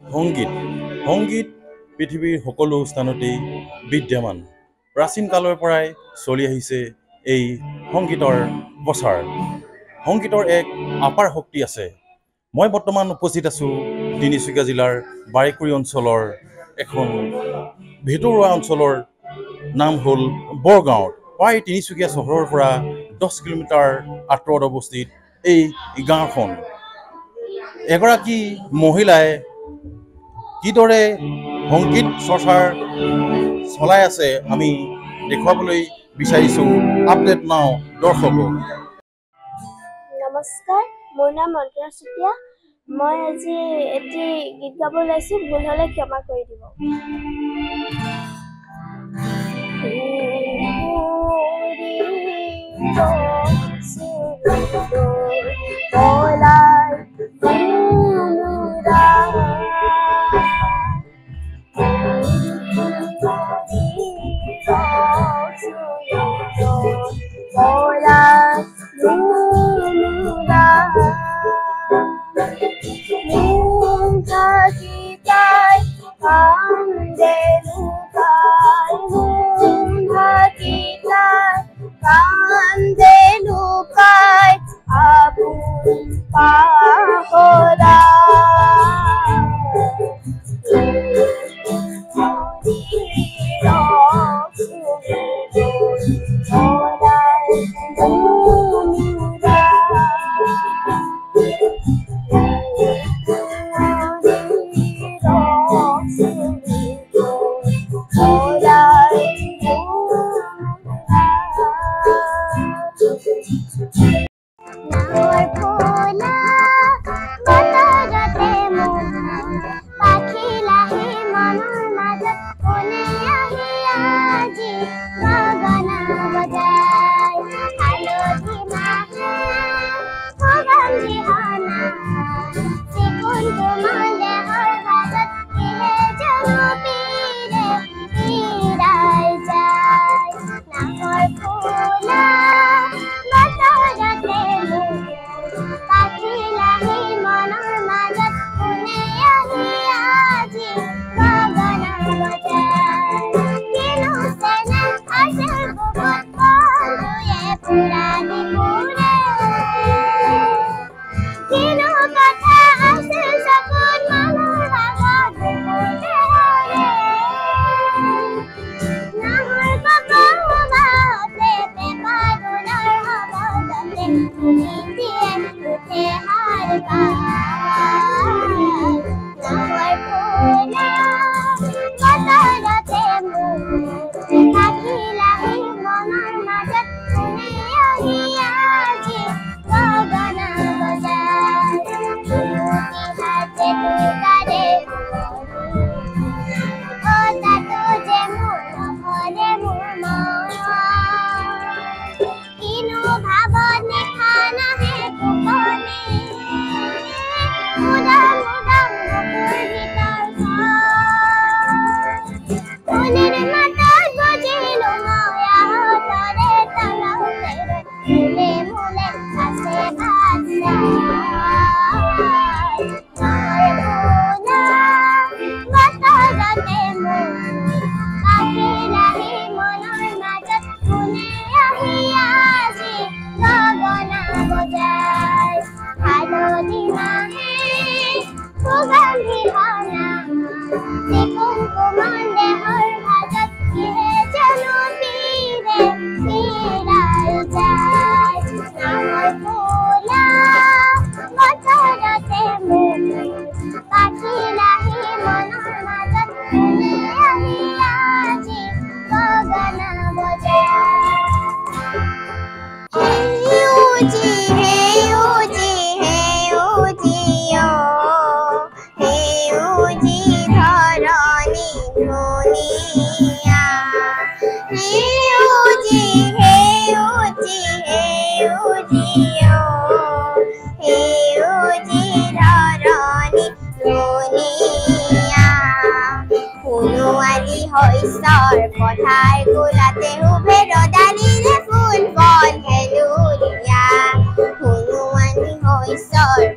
সংগীত সংগীত পৃথিৱীৰ সকলো স্থানতেই বিদ্যমান। প্ৰাচীন কালৰ পৰাই চলি আহিছে এই সংগীতৰ প্ৰচাৰ। সংগীতৰ এক আপাৰ শক্তি আছে। মই বৰ্তমান উপস্থিত আছোঁ তিনিচুকীয়া জিলাৰ বাৰেকুৰি অঞ্চলৰ এখন ভিতৰুৱা অঞ্চলৰ নাম হ'ল বৰগাঁৱত। প্ৰায় তিনিচুকীয়া চহৰৰ পৰা 10 কিলোমিটাৰ আঁতৰত অৱস্থিত এই গাঁওখন। এগৰাকী মহিলাই কিদৰে সংগীত চৰ্চাৰ চলাই আছে আমি দেখুৱাবলৈ বিচাৰিছোঁ আপডেট নাও দৰ্শকক। নমস্কাৰ, মোৰ নাম মন্ত্ৰা চুতীয়া। মই আজি এটি গীত গাব ওলাইছোঁ, ভুল হ'লে ক্ষমা কৰি দিব।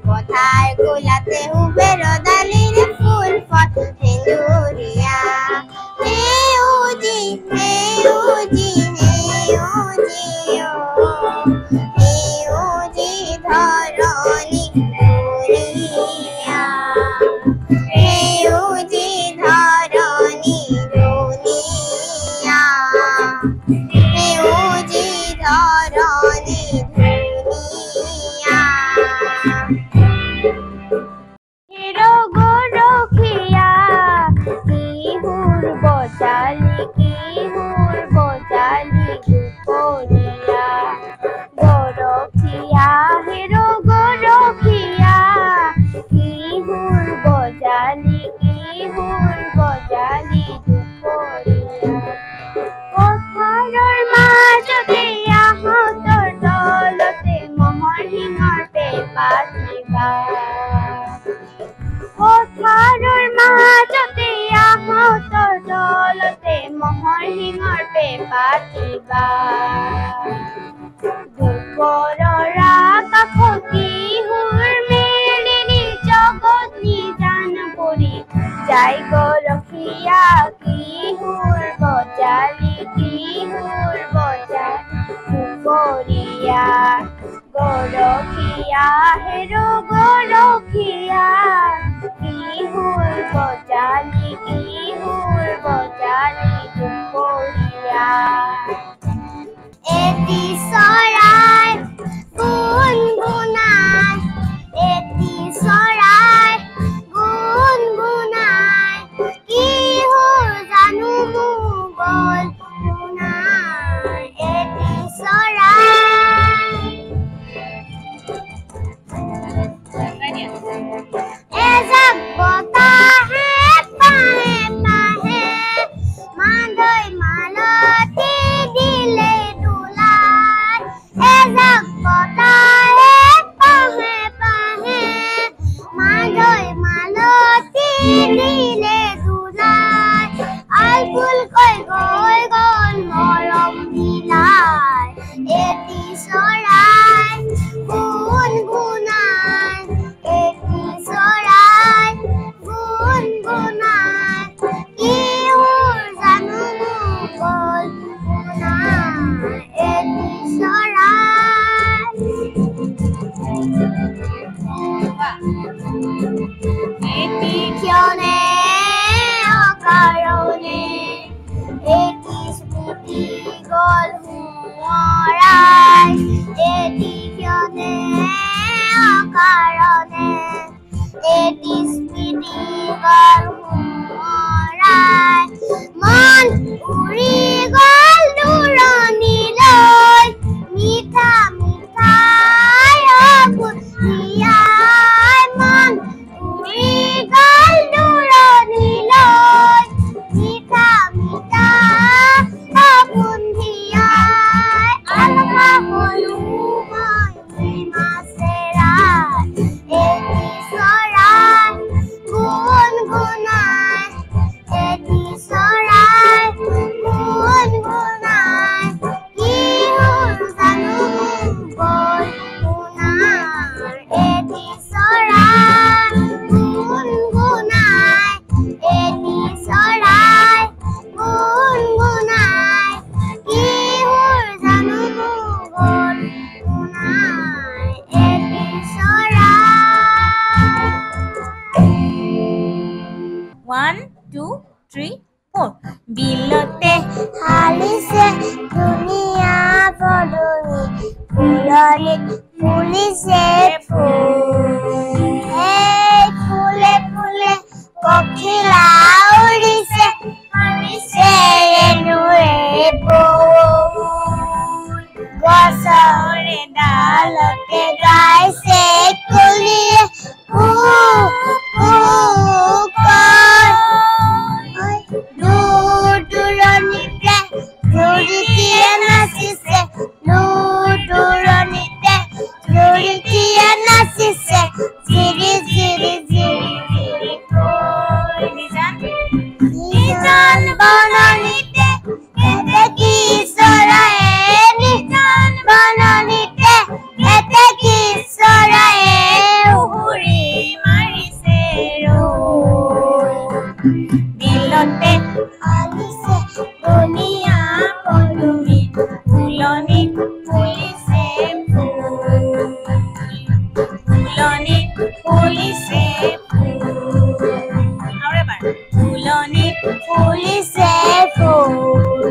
পথাৰ গোলাতে উবে ৰদালিৰে ফুল সেউজী ধৰণী ধুনীয়া সেউজী ধৰণী ধুনীয়া গৰখীয়া কিহোৰ বজালি দুপৰীয়া গৰখীয়া হেৰ' গৰখীয়া কিহোৰ বজালি দুপৰীয়া পথাৰৰ মাজতে আহঁতৰ তলতে মহৰ শিঙৰ পেপাতিবা পথাৰৰ মাজতে আহঁতৰ তলতে মহৰ শিঙৰ পেপাতিবা দুপৰৰ আকাশত কিহোৰ মেলেনি জগত নিজান পৰি যাই গৰখীয়া কিহোৰ বজালি দুপৰীয়া গৰখীয়া হেৰ' গৰখীয়া কিহোৰ বজালি দুপৰীয়া এটি চৰাই গুণগুণাই এটি চৰাই গুণগুণাই কিহোৰ জানো গ'ল শুনাই এটি চৰাই এজাক বতাহে পাহে পাহে মাধৈ মালতী দিলে দোলাই এজাক বতাহে পাহে পাহে মাধৈ মালতী দিলে দোলাই আলফুলকৈ গৈ গ'ল মৰম বিলাই এটি চৰাই গুণগুণাই এটি চৰাই গুণগুণাই কিহোৰ জানো গ'ল শুনাই এটি চৰাই এটি ক্ষণে অকাৰণে এটি স্মৃতি গ'ল সোঁৱৰাই এটি ক্ষণে অকাৰণে এটি স্মৃতি গ'ল সোঁৱৰাই মন উৰি গ'ল দূৰণিলৈ মিঠা মিঠাই সপোনিয়াই মন উৰি গ'ল দূৰণিলৈ মিঠা মিঠা সপোনিয়াই আলকা হলো মই মাছেৰাই এটি চৰাই গুণগুণাই এটি চৰাই গুণগুণাই কিহোৰ জানো গ'ল শুনাই এটি চৰাই গুণগুণাই এটি চৰাই গুণগুণাই কিহোৰ জানো গ'ল শুনাই এটি চৰাই 1, 2, 3, 4 বিলতে হালিছে ধুনীয়া পদুমি ফুলনিত ফুলিছে ফুল এই ফুলে ফুলে পখিলা উৰিছে মাৰিছে ৰেণুৰে বল গছৰ ডালতে গাইছে কুলিয়ে কু কু কয় দূৰ দূৰণিতে ধৰিত্ৰীয়ে নাচিছে দূৰ দূৰণিতে ধৰিত্ৰীয়ে নাচিছে জিৰি জিৰি জিৰি জিৰি কৈ নিজান বননিতে এতেকি চৰায়ে নিজান বননিতে এতেকি চৰায়ে উহুৰি মাৰিছে ৰৈ বিলতে হালিছে ধুনীয়া পদুমি ফুলনিত ফুলিছে ফুল ফুলনিত ফুলিছে ফুল ফুলিছে ফুল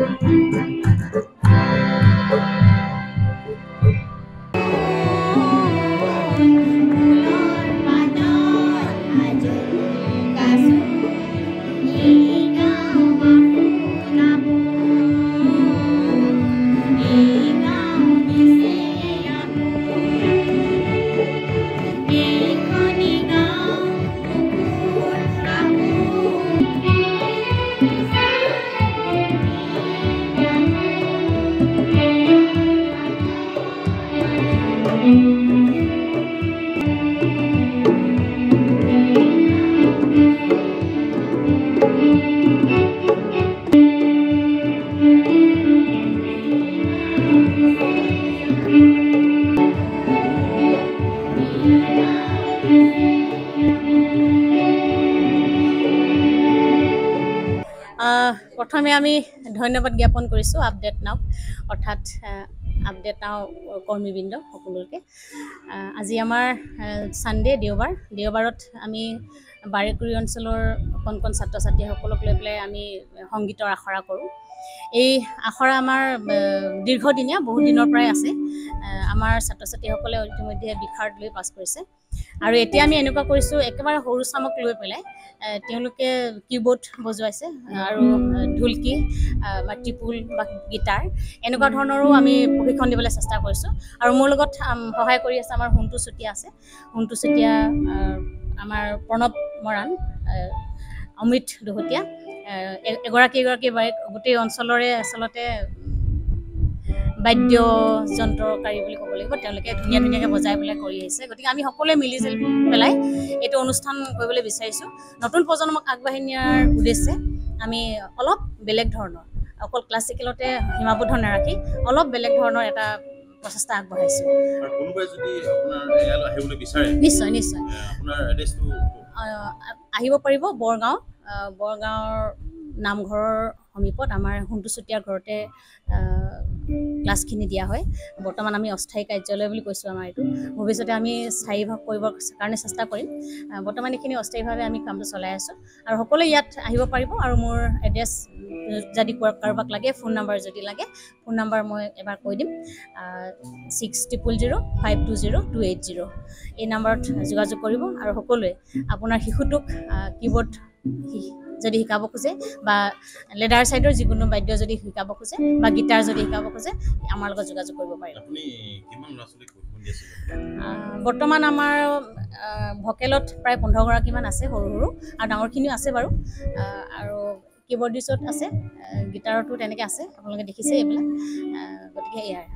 প্ৰথমে আমি ধন্যবাদ জ্ঞাপন কৰিছোঁ আপডেট নাও অৰ্থাৎ আপডেট নাও কৰ্মীবৃন্দ সকলোকে আজি আমাৰ ছানডে দেওবাৰত আমি বাৰেকুৰি অঞ্চলৰ কণ কণ ছাত্ৰ ছাত্ৰীসকলক লৈ পেলাই আমি সংগীতৰ আখৰা কৰোঁ এই আখৰা আমাৰ দীৰ্ঘদিনীয়া বহুত দিনৰ পৰাই আছে আমাৰ ছাত্ৰ ছাত্ৰীসকলে ইতিমধ্যে বিশাৰদ লৈ পাছ কৰিছে আৰু এতিয়া আমি এনেকুৱা কৰিছোঁ একেবাৰে সৰু চামক লৈ পেলাই তেওঁলোকে কিবোৰ্ড বজোৱাইছে আৰু ঢুলকি বা টিপুল বা গীটাৰ এনেকুৱা ধৰণৰো আমি প্ৰশিক্ষণ দিবলৈ চেষ্টা কৰিছোঁ আৰু মোৰ লগত সহায় কৰি আছে আমাৰ হুণ্টু চুতীয়া আছে হুণ্টু চুতীয়া আমাৰ প্ৰণৱ মৰাণ অমিত দহতীয়া এগৰাকী গোটেই অঞ্চলৰে আচলতে বাদ্যযন্ত্ৰকাৰী বুলি ক'ব লাগিব তেওঁলোকে ধুনীয়াকৈ বজাই পেলাই কৰি আহিছে গতিকে আমি সকলোৱে মিলি জুলি পেলাই এইটো অনুষ্ঠান কৰিবলৈ বিচাৰিছোঁ নতুন প্ৰজন্মক আগবাঢ়ি নিয়াৰ উদ্দেশ্যে আমি অলপ বেলেগ ধৰণৰ অকল ক্লাছিকেলতে সীমাবদ্ধ নাৰাখি অলপ বেলেগ ধৰণৰ এটা প্ৰচেষ্টা আগবঢ়াইছোঁ কোনোবাই যদি আপোনাৰ ইয়ালৈ আহিবলৈ বিচাৰে নিশ্চয় আপোনাৰ এড্ৰেছটো আহিব পাৰিব বৰগাঁৱৰ নামঘৰৰ সমীপত আমাৰ হুণ্টু চুতীয়াৰ ঘৰতে ক্লাছখিনি দিয়া হয় বৰ্তমান আমি অস্থায়ী কাৰ্যালয় বুলি কৈছোঁ আমাৰ এইটো ভৱিষ্যতে আমি স্থায়ীভাৱ কৰিবৰ কাৰণে চেষ্টা কৰিম বৰ্তমান এইখিনি অস্থায়ীভাৱে আমি কামটো চলাই আছোঁ আৰু সকলোৱে ইয়াত আহিব পাৰিব আৰু মোৰ এড্ৰেছ যদি কাৰোবাক লাগে ফোন নাম্বাৰ যদি লাগে ফোন নাম্বাৰ মই এবাৰ কৈ দিম 60052028 এই নাম্বাৰত যোগাযোগ কৰিব আৰু সকলোৱে আপোনাৰ শিশুটোক কিবোৰ্ড যদি শিকাব খোজে বা লেডাৰ সাইডৰ যিকোনো বাদ্য যদি শিকাব খোজে বা গিটাৰ যদি শিকাব খোজে আমাৰ লগত যোগাযোগ কৰিব পাৰিব আপুনি কিমান ল'ৰা-ছোৱালীক প্ৰশিক্ষণ দি আছে বৰ্তমান আমাৰ ভকেলত প্ৰায় 15 গৰাকীমান আছে সৰু আৰু ডাঙৰখিনিও আছে বাৰু আৰু কিবোৰ্ডিষ্টত আছে গিটাৰতো তেনেকৈ আছে আপোনালোকে দেখিছে এইবিলাক গতিকে এয়াই